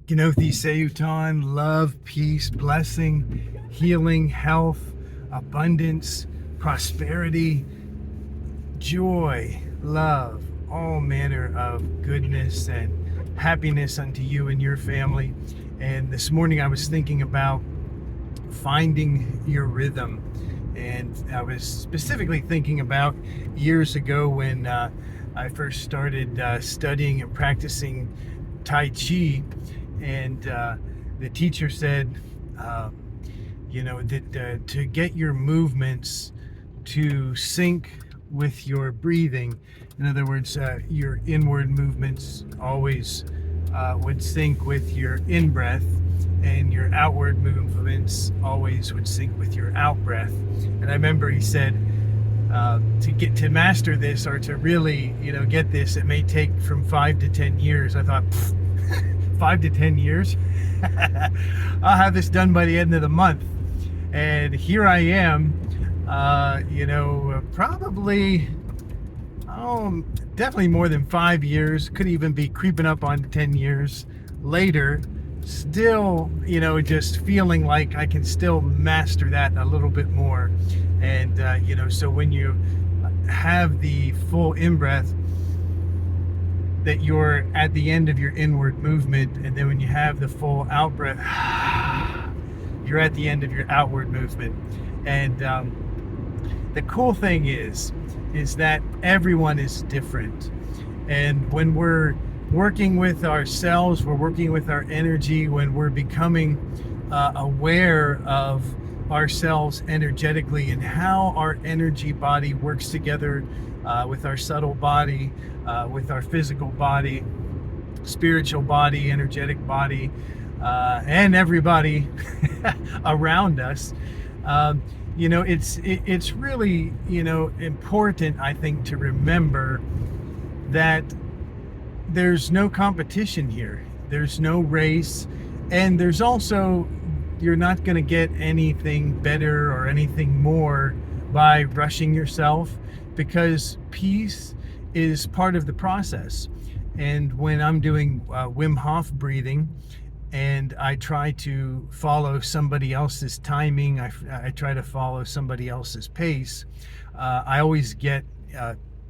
Gnothi Seyutan, love, peace, blessing, healing, health, abundance, prosperity, joy, love, all manner of goodness and happiness unto you and your family. And this morning I was thinking about finding your rhythm. And I was specifically thinking about years ago when I first started studying and practicing Tai Chi. And the teacher said, that to get your movements to sync with your breathing, in other words, your inward movements always would sync with your in-breath, and your outward movements always would sync with your out-breath. And I remember he said, to master this, or to really, get this, it may take from 5 to 10 years. I thought, 5 to 10 years? I'll have this done by the end of the month. And here I am, probably, definitely more than 5 years, could even be creeping up on 10 years later, still, just feeling like I can still master that a little bit more. And, so when you have the full in-breath, that you're at the end of your inward movement, and then when you have the full out breath, you're at the end of your outward movement. And the cool thing is that everyone is different. And when we're working with ourselves, we're working with our energy, when we're becoming aware of ourselves energetically and how our energy body works together with our subtle body, with our physical body, spiritual body, energetic body, and everybody around us. It's really, important, I think, to remember that there's no competition here. There's no race, and there's also, you're not going to get anything better or anything more by rushing yourself, because peace is part of the process. And when I'm doing Wim Hof breathing, and I try to follow somebody else's timing, I try to follow somebody else's pace, I always get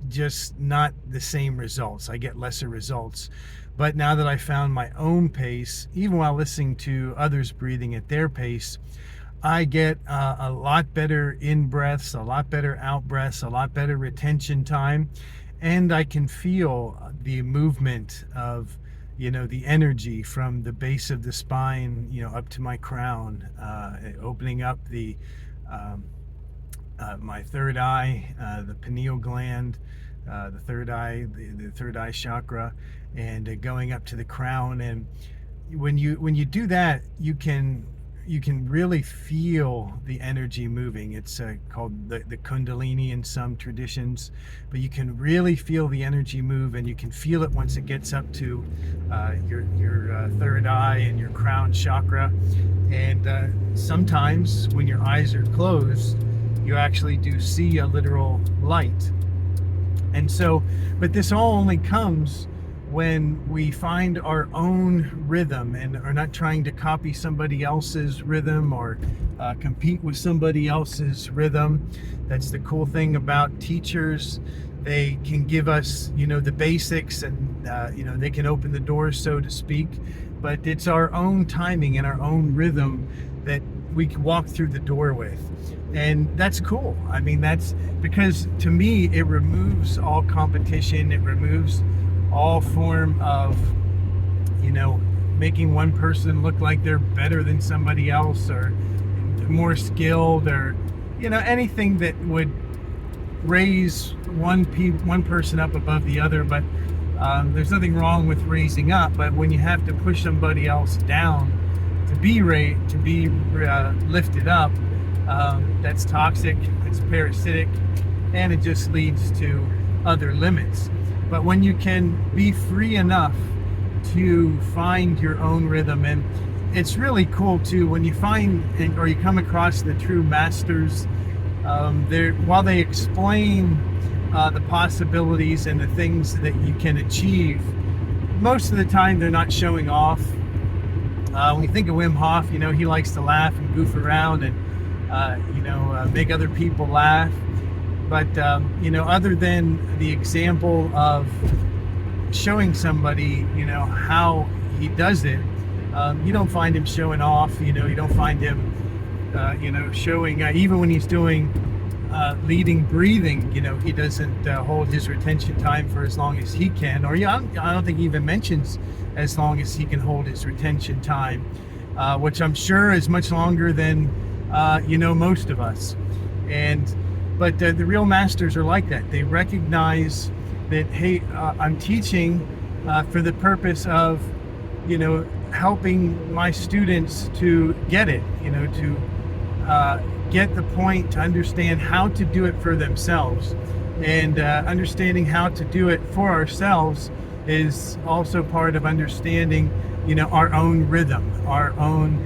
just not the same results. I get lesser results. But now that I found my own pace, even while listening to others breathing at their pace, I get a lot better in breaths, a lot better out breaths, a lot better retention time. And I can feel the movement of, the energy from the base of the spine, up to my crown, opening up the my third eye, the pineal gland, the third eye chakra, and going up to the crown. And when you do that, you can really feel the energy moving. It's called the Kundalini in some traditions, but you can really feel the energy move, and you can feel it once it gets up to your third eye and your crown chakra. And sometimes when your eyes are closed, you actually do see a literal light. And so, but this all only comes when we find our own rhythm and are not trying to copy somebody else's rhythm or compete with somebody else's rhythm. That's the cool thing about teachers. They can give us, the basics, and, they can open the doors, so to speak. But it's our own timing and our own rhythm that we can walk through the door with. And that's cool. I mean, that's because, to me, it removes all competition. It removes all form of, making one person look like they're better than somebody else, or more skilled, or, anything that would raise one person up above the other. But there's nothing wrong with raising up. But when you have to push somebody else down to be lifted up, that's toxic, it's parasitic, and it just leads to other limits. But when you can be free enough to find your own rhythm, and it's really cool too when you find or you come across the true masters, while they explain the possibilities and the things that you can achieve, most of the time they're not showing off. When you think of Wim Hof, he likes to laugh and goof around and make other people laugh. But other than the example of showing somebody, how he does it, you don't find him showing off. You don't find him, showing. Even when he's doing leading breathing, he doesn't hold his retention time for as long as he can. Or I don't think he even mentions as long as he can hold his retention time, which I'm sure is much longer than most of us. But the real masters are like that. They recognize that, hey, I'm teaching for the purpose of, helping my students to get it, to get the point, to understand how to do it for themselves. And understanding how to do it for ourselves is also part of understanding, our own rhythm, our own,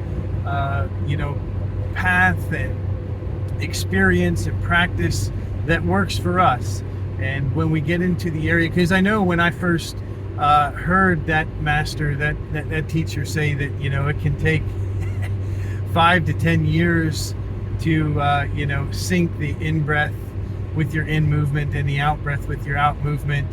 path and experience and practice that works for us. And when we get into the area, because I know when I first heard that master, that teacher say that, it can take 5 to 10 years to, sync the in-breath with your in movement and the out-breath with your out movement.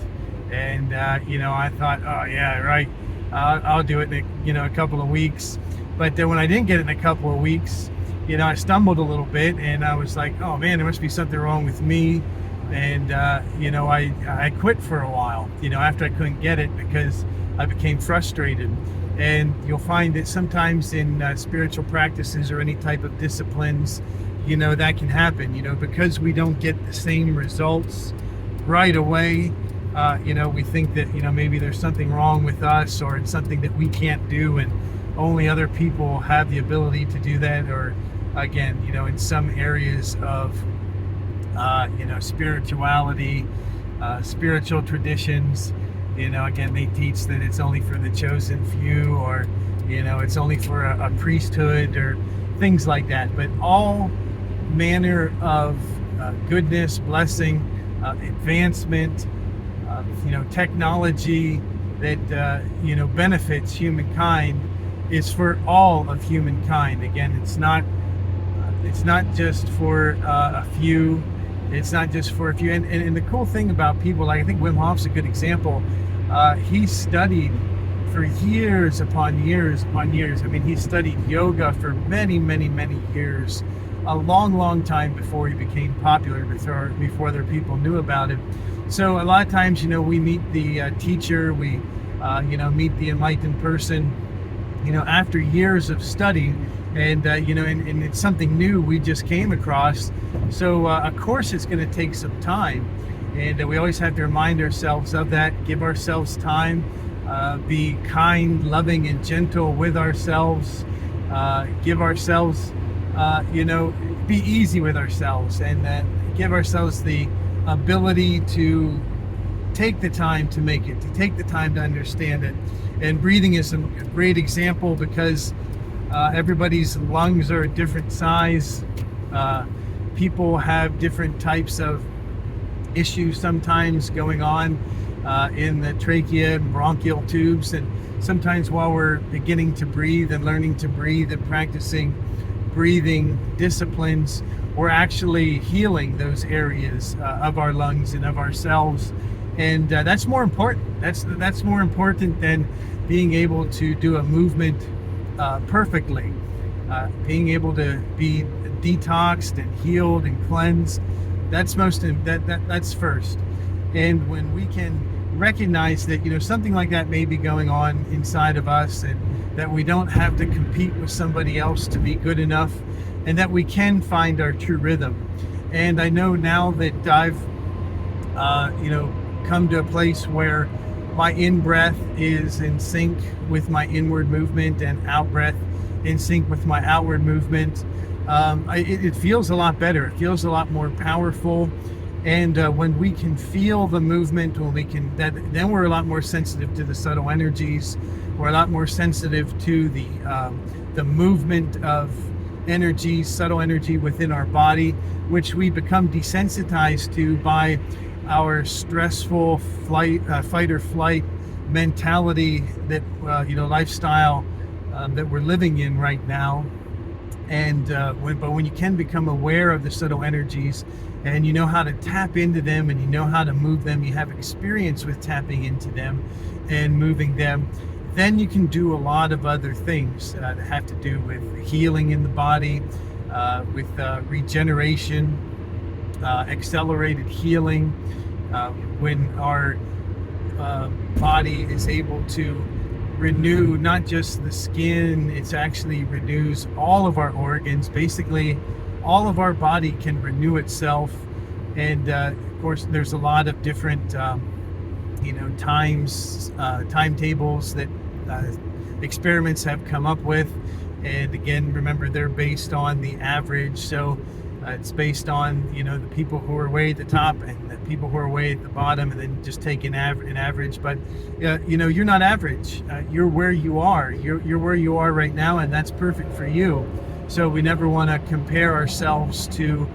And, I thought, oh, yeah, right, I'll do it in a couple of weeks. But then when I didn't get it in a couple of weeks, I stumbled a little bit, and I was like, oh, man, there must be something wrong with me. And, I quit for a while, after I couldn't get it, because I became frustrated. And you'll find that sometimes in spiritual practices or any type of disciplines, that can happen, because we don't get the same results right away. We think that, maybe there's something wrong with us, or it's something that we can't do, and only other people have the ability to do that. Or again, in some areas of, spirituality, spiritual traditions, again, they teach that it's only for the chosen few, or, it's only for a priesthood or things like that. But all manner of goodness, blessing, advancement, technology that, benefits humankind is for all of humankind. Again, it's not just for a few. It's not just for a few. And the cool thing about people, like I think Wim Hof's a good example. He studied for years upon years upon years. I mean, he studied yoga for many, many, many years, a long, long time before he became popular, before other people knew about him. So a lot of times, we meet the teacher, we, meet the enlightened person, after years of study, and and it's something new we just came across. So of course it's going to take some time, and we always have to remind ourselves of that. Give ourselves time, be kind, loving, and gentle with ourselves. Give ourselves, be easy with ourselves, and give ourselves the ability to take the time to make it, to take the time to understand it. And breathing is a great example, because everybody's lungs are a different size. People have different types of issues sometimes going on in the trachea and bronchial tubes. And sometimes while we're beginning to breathe and learning to breathe and practicing breathing disciplines, we're actually healing those areas of our lungs and of ourselves. And that's more important. That's more important than being able to do a movement perfectly. Being able to be detoxed and healed and cleansed, that's that's first. And when we can recognize that, something like that may be going on inside of us, and that we don't have to compete with somebody else to be good enough, and that we can find our true rhythm. And I know now that I've come to a place where my in-breath is in sync with my inward movement, and out-breath in sync with my outward movement. It feels a lot better. It feels a lot more powerful. And when we can feel the movement, then we're a lot more sensitive to the subtle energies. We're a lot more sensitive to the movement of energy, subtle energy within our body, which we become desensitized to by our stressful fight or flight mentality, that lifestyle that we're living in right now. And when you can become aware of the subtle energies, and you know how to tap into them, and you know how to move them, you have experience with tapping into them and moving them, then you can do a lot of other things that have to do with healing in the body, with regeneration, accelerated healing, when our body is able to renew not just the skin, it's actually renews all of our organs. Basically, all of our body can renew itself. And of course, there's a lot of different, timetables that experiments have come up with. And again, remember, they're based on the average. So it's based on, the people who are way at the top and the people who are way at the bottom, and then just take an average. But you're not average. You're where you are. You're where you are right now, and that's perfect for you. So we never want to compare ourselves to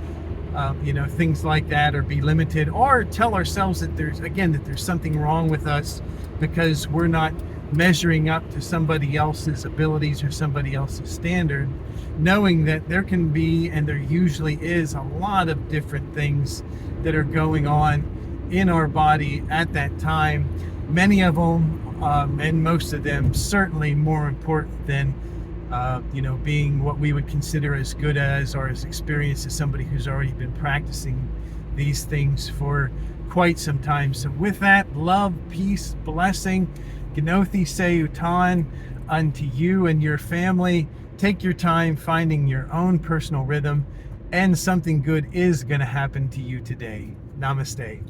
things like that, or be limited, or tell ourselves that there's something wrong with us because we're not measuring up to somebody else's abilities or somebody else's standard, knowing that there can be, and there usually is, a lot of different things that are going on in our body at that time. Many of them, and most of them, certainly more important than being what we would consider as good as, or as experienced as somebody who's already been practicing these things for quite some time. So with that, love, peace, blessing, Gnothi Seutan unto you and your family. Take your time finding your own personal rhythm, and something good is going to happen to you today. Namaste.